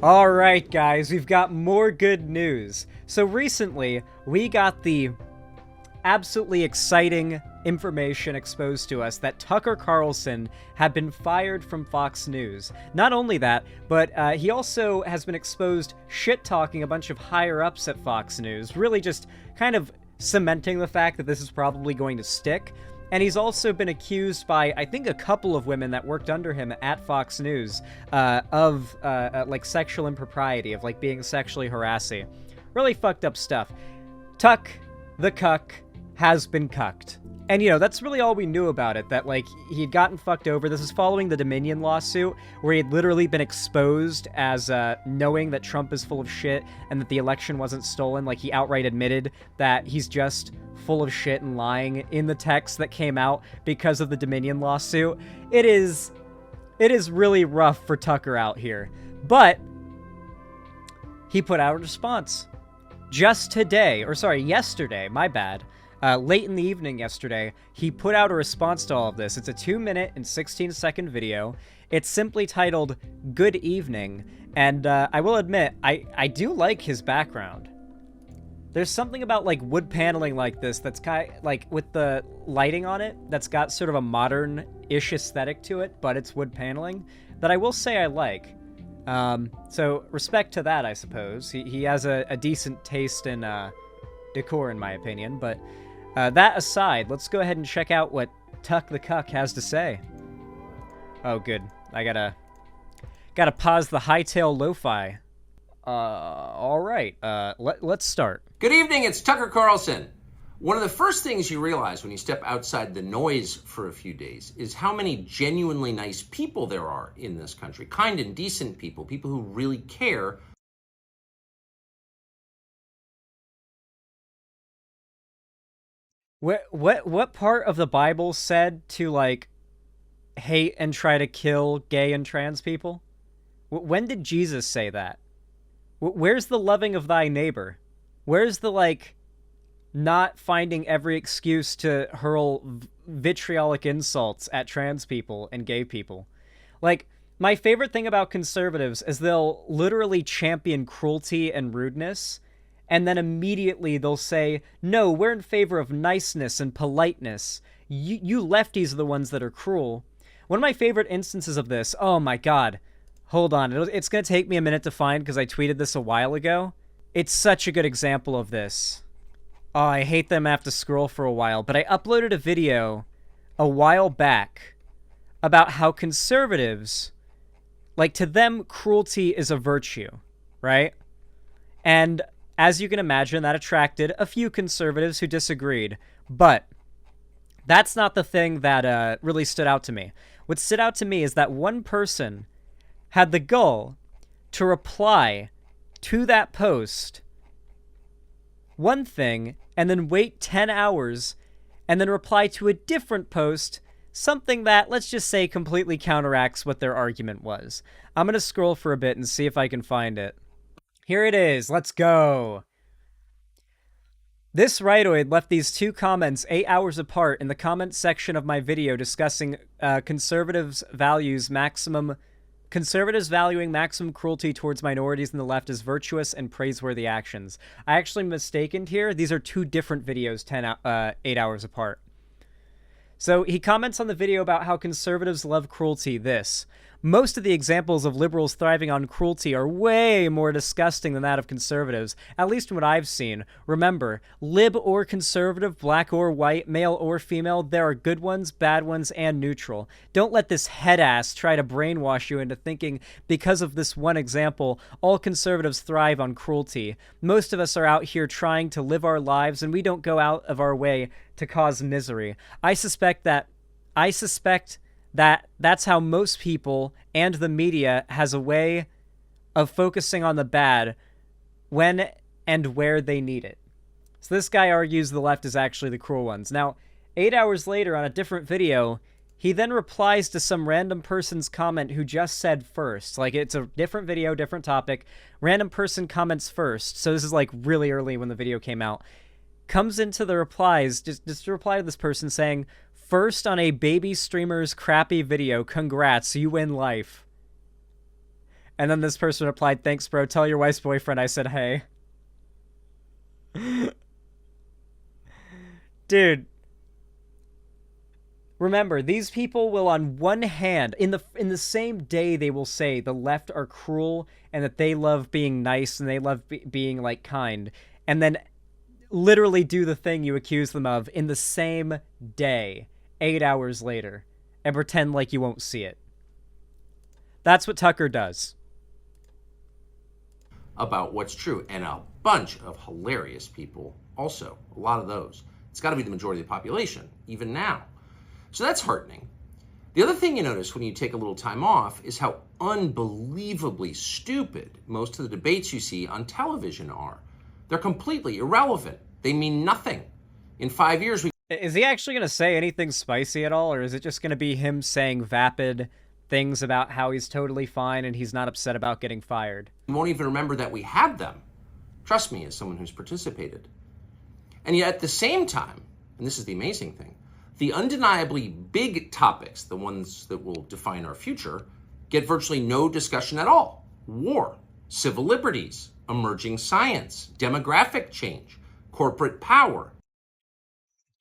Alright guys, we've got more good news. So recently, we got the absolutely exciting information exposed to us that Tucker Carlson had been fired from Fox News. Not only that, but he also has been exposed shit-talking a bunch of higher-ups at Fox News, really just kind of cementing the fact that this is probably going to stick. And he's also been accused by, I think, a couple of women that worked under him at Fox News of, like, sexual impropriety, of, like, being sexually harassing. Really fucked up stuff. Tuck the cuck has been cucked. And, you know, that's really all we knew about it, that, like, he'd gotten fucked over. This is following the Dominion lawsuit, where he had literally been exposed as knowing that Trump is full of shit and that the election wasn't stolen. Like, he outright admitted that he's just full of shit and lying in the text that came out because of the Dominion lawsuit. It is really rough for Tucker out here. But he put out a response. Just today, or sorry, yesterday, my bad. Late in the evening yesterday, he put out a response to all of this. It's a 2-minute and 16-second video. It's simply titled, "Good Evening," and I will admit, I do like his background. There's something about, like, wood paneling like this that's kind of, like, with the lighting on it, that's got sort of a modern-ish aesthetic to it, but it's wood paneling, that I will say I like. So, respect to that, I suppose. He has a decent taste in decor, in my opinion, but that aside, let's go ahead and check out what Tuck the Cuck has to say. Oh, good. I gotta pause the hightail lo-fi. Alright, let's start. Good evening, it's Tucker Carlson. One of the first things you realize when you step outside the noise for a few days is how many genuinely nice people there are in this country. Kind and decent people, people who really care. What part of the Bible said to, like, hate and try to kill gay and trans people? When did Jesus say that? Where's the loving of thy neighbor? Where's the, like, not finding every excuse to hurl vitriolic insults at trans people and gay people? Like, my favorite thing about conservatives is they'll literally champion cruelty and rudeness, and then immediately they'll say, no, we're in favor of niceness and politeness. You lefties are the ones that are cruel. One of my favorite instances of this, oh my god, hold on, it's going to take me a minute to find because I tweeted this a while ago. It's such a good example of this. Oh, I hate them. I have to scroll for a while, but I uploaded a video a while back about how conservatives, like, to them, cruelty is a virtue, right? And as you can imagine, that attracted a few conservatives who disagreed, but that's not the thing that really stood out to me. What stood out to me is that one person had the gall to reply to that post one thing and then wait 10 hours and then reply to a different post something that, let's just say, completely counteracts what their argument was. I'm going to scroll for a bit and see if I can find it. Here it is. Let's go. This rightoid left these two comments 8 hours apart in the comment section of my video discussing conservatives valuing maximum cruelty towards minorities in the left as virtuous and praiseworthy actions. I actually mistaken here. These are two different videos 8 hours apart. So he comments on the video about how conservatives love cruelty this. Most of the examples of liberals thriving on cruelty are way more disgusting than that of conservatives, at least from what I've seen. Remember, lib or conservative, black or white, male or female, there are good ones, bad ones, and neutral. Don't let this head-ass try to brainwash you into thinking because of this one example, all conservatives thrive on cruelty. Most of us are out here trying to live our lives, and we don't go out of our way to cause misery. I suspect that that's how most people and the media has a way of focusing on the bad when and where they need it. So this guy argues the left is actually the cruel ones. Now, 8 hours later on a different video, he then replies to some random person's comment who just said first. Like, it's a different video, different topic. Random person comments first. So this is, like, really early when the video came out. Comes into the replies, just to reply to this person saying, first on a baby streamer's crappy video, congrats, you win life. And then this person replied, "Thanks, bro. Tell your wife's boyfriend I said hey." Dude, remember, these people will, on one hand, in the same day, they will say the left are cruel and that they love being nice and they love being like kind, and then literally do the thing you accuse them of in the same day, 8 hours later, and pretend like you won't see it. That's what Tucker does. About what's true, and a bunch of hilarious people also, a lot of those. It's got to be the majority of the population, even now. So that's heartening. The other thing you notice when you take a little time off is how unbelievably stupid most of the debates you see on television are. They're completely irrelevant. They mean nothing. In 5 years, Is he actually going to say anything spicy at all, or is it just going to be him saying vapid things about how he's totally fine and he's not upset about getting fired? we won't even remember that we had them. Trust me, as someone who's participated. And yet at the same time, and this is the amazing thing, the undeniably big topics, the ones that will define our future, get virtually no discussion at all. War, civil liberties, emerging science, demographic change, corporate power.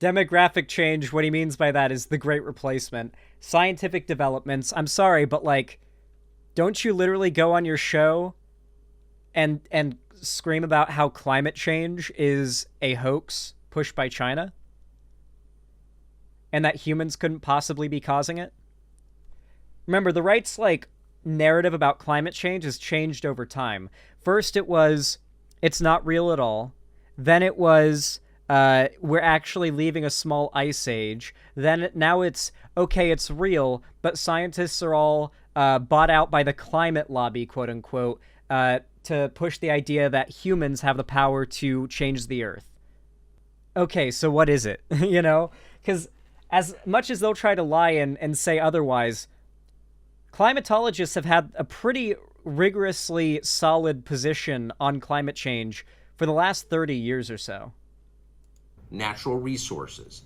Demographic change, what he means by that is the Great Replacement. Scientific developments, I'm sorry, but like, don't you literally go on your show and scream about how climate change is a hoax pushed by China? And that humans couldn't possibly be causing it? Remember, the right's, like, narrative about climate change has changed over time. First it was, it's not real at all. Then it was, we're actually leaving a small ice age. Then now it's, okay, it's real, but scientists are all bought out by the climate lobby, quote unquote, to push the idea that humans have the power to change the earth. Okay, so what is it? You know? Because as much as they'll try to lie and say otherwise, climatologists have had a pretty rigorously solid position on climate change for the last 30 years or so. Natural resources.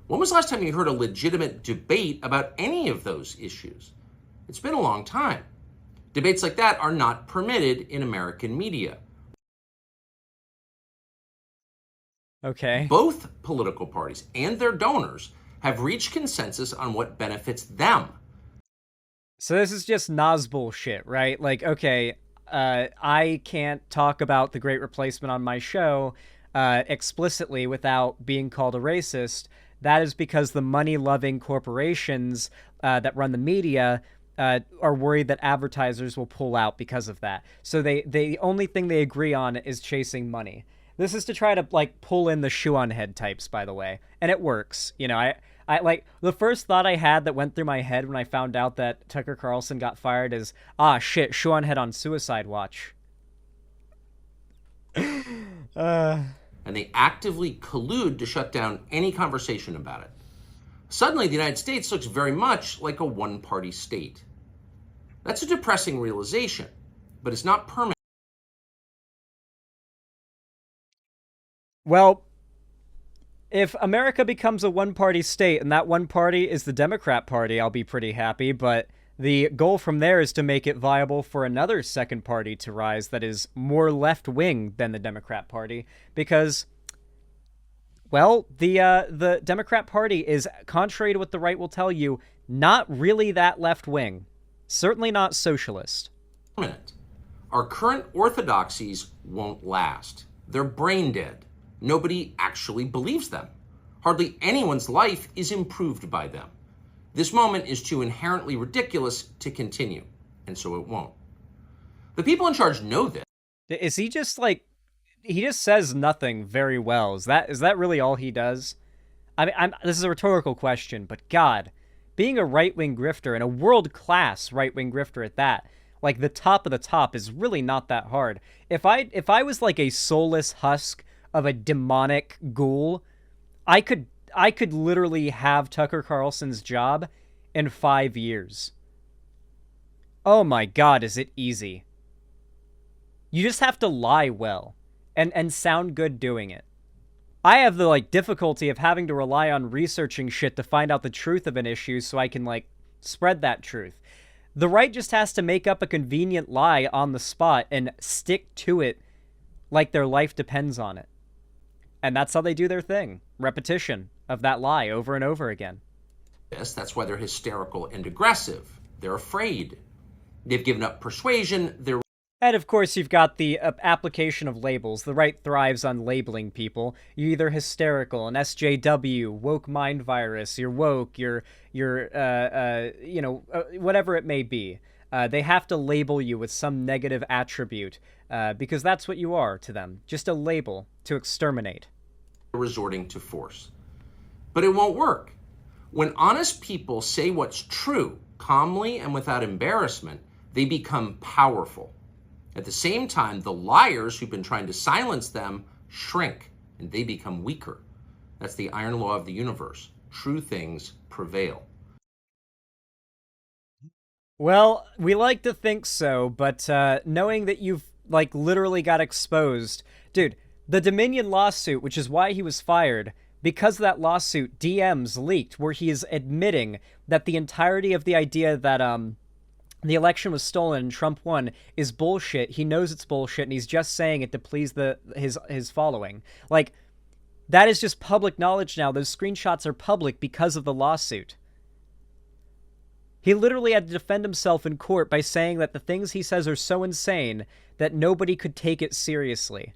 When was the last time you heard a legitimate debate about any of those issues? It's been a long time. Debates like that are not permitted in American media. Okay. Both political parties and their donors have reached consensus on what benefits them. So this is just Nas bullshit, right? Like, okay, I can't talk about the Great Replacement on my show explicitly without being called a racist. That is because the money-loving corporations that run the media are worried that advertisers will pull out because of that. So the only thing they agree on is chasing money. This is to try to, like, pull in the shoe on head types, by the way. And it works. You know, I like, the first thought I had that went through my head when I found out that Tucker Carlson got fired is, shit, shoe on head on suicide watch. And they actively collude to shut down any conversation about it. Suddenly, the United States looks very much like a one-party state. That's a depressing realization, but it's not permanent. Well, if America becomes a one-party state and that one party is the Democrat Party, I'll be pretty happy, but the goal from there is to make it viable for another second party to rise that is more left-wing than the Democrat Party, because, well, the Democrat Party is, contrary to what the right will tell you, not really that left-wing. Certainly not socialist. Our current orthodoxies won't last. They're brain dead. Nobody actually believes them. Hardly anyone's life is improved by them. This moment is too inherently ridiculous to continue, and so it won't. The people in charge know this. Is he just, like, he just says nothing very well. Is that really all he does? I mean, this is a rhetorical question, but God, being a right-wing grifter, and a world-class right-wing grifter at that, like the top of the top, is really not that hard. If I was like a soulless husk of a demonic ghoul, I could literally have Tucker Carlson's job in 5 years. Oh my God, is it easy? You just have to lie well and sound good doing it. I have the, like, difficulty of having to rely on researching shit to find out the truth of an issue so I can, like, spread that truth. The right just has to make up a convenient lie on the spot and stick to it like their life depends on it. And that's how they do their thing. Repetition of that lie over and over again. Yes, that's why they're hysterical and aggressive. They're afraid. They've given up persuasion. They're And of course, you've got the application of labels. The right thrives on labeling people. You're either hysterical, an SJW, woke mind virus, you're woke, you're whatever it may be. They have to label you with some negative attribute because that's what you are to them. Just a label to exterminate. resorting to force. But it won't work. When honest people say what's true, calmly and without embarrassment, they become powerful. At the same time, the liars who've been trying to silence them shrink and they become weaker. That's the iron law of the universe. True things prevail. Well, we like to think so, but knowing that you've, like, literally got exposed. Dude, the Dominion lawsuit, which is why he was fired, because of that lawsuit, DMs leaked where he is admitting that the entirety of the idea that, the election was stolen and Trump won is bullshit. He knows it's bullshit, and he's just saying it to please his following. Like, that is just public knowledge now. Those screenshots are public because of the lawsuit. He literally had to defend himself in court by saying that the things he says are so insane that nobody could take it seriously.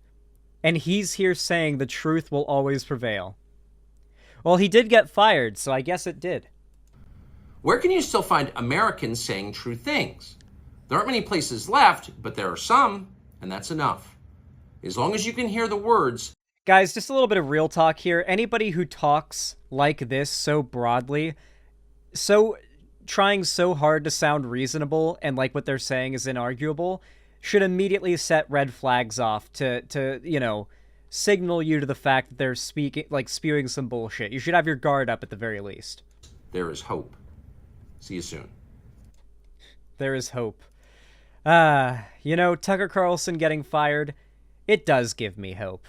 And he's here saying the truth will always prevail. Well, he did get fired, so I guess it did. Where can you still find Americans saying true things? There aren't many places left, but there are some, and that's enough. As long as you can hear the words. Guys, just a little bit of real talk here. Anybody who talks like this so broadly, trying so hard to sound reasonable and like what they're saying is inarguable, should immediately set red flags off to signal you to the fact that they're spewing some bullshit. You should have your guard up at the very least. There is hope. See you soon. There is hope. Tucker Carlson getting fired, it does give me hope.